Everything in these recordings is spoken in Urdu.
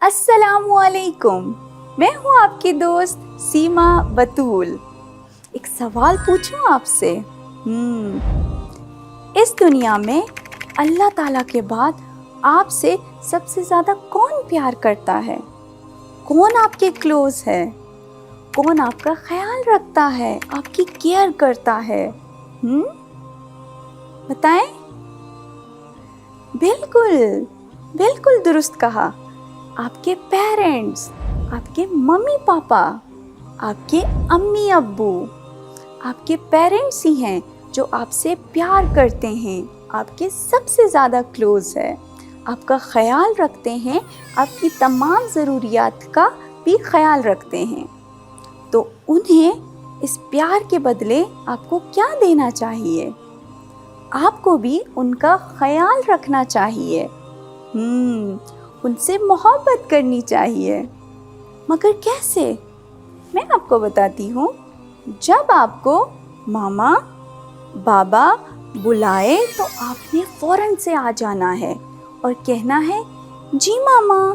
السلام علیکم، میں ہوں آپ کی دوست سیما بطول۔ ایک سوال پوچھوں آپ سے؟ اس دنیا میں اللہ تعالیٰ کے بعد آپ سے سب سے زیادہ کون پیار کرتا ہے؟ کون آپ کے کلوز ہے؟ کون آپ کا خیال رکھتا ہے، آپ کی کیئر کرتا ہے؟ بتائیں۔ بالکل درست کہا، آپ کے پیرنٹس، آپ کے ممی پاپا، آپ کے امی ابو، آپ کے پیرنٹس ہی ہیں جو آپ سے پیار کرتے ہیں، آپ کے سب سے زیادہ کلوز ہے، آپ کا خیال رکھتے ہیں، آپ کی تمام ضروریات کا بھی خیال رکھتے ہیں۔ تو انہیں اس پیار کے بدلے آپ کو کیا دینا چاہیے؟ آپ کو بھی ان کا خیال رکھنا چاہیے، ان سے محبت کرنی چاہیے۔ مگر کیسے؟ میں آپ کو بتاتی ہوں۔ جب آپ کو ماما بابا بلائے تو آپ نے فوراً سے آ جانا ہے اور کہنا ہے جی ماما،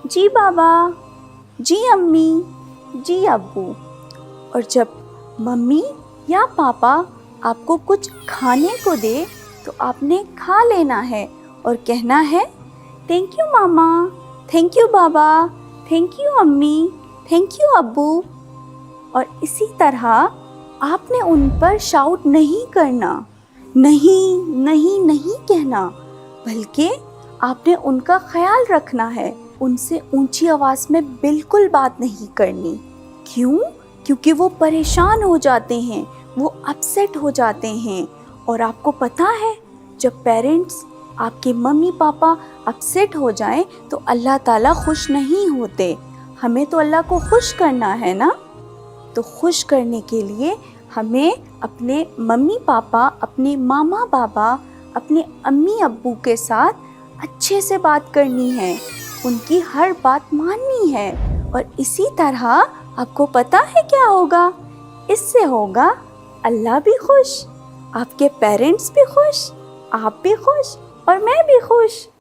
جی بابا، جی امی، جی ابو۔ اور جب ممی یا پاپا آپ کو کچھ کھانے کو دے تو آپ نے کھا لینا ہے اور کہنا ہے thank you mama, thank you بابا، تھینک یو امی، تھینک یو ابو۔ اور اسی طرح آپ نے ان پر شاؤٹ نہیں کرنا، نہیں کہنا، بلکہ آپ نے ان کا خیال رکھنا ہے۔ ان سے اونچی آواز میں بالکل بات نہیں کرنی۔ کیوں؟ کیونکہ وہ پریشان ہو جاتے ہیں، وہ اپسیٹ ہو جاتے ہیں۔ اور آپ کو پتہ ہے جب پیرنٹس، آپ کے ممی پاپا اپسیٹ ہو جائیں تو اللہ تعالیٰ خوش نہیں ہوتے۔ ہمیں تو اللہ کو خوش کرنا ہے نا۔ تو خوش کرنے کے لیے ہمیں اپنے ممی پاپا، اپنے ماما بابا، اپنے امی ابو کے ساتھ اچھے سے بات کرنی ہے، ان کی ہر بات ماننی ہے۔ اور اسی طرح آپ کو پتہ ہے کیا ہوگا؟ اس سے ہوگا اللہ بھی خوش، آپ کے پیرنٹس بھی خوش، آپ بھی خوش اور میں بھی خوش۔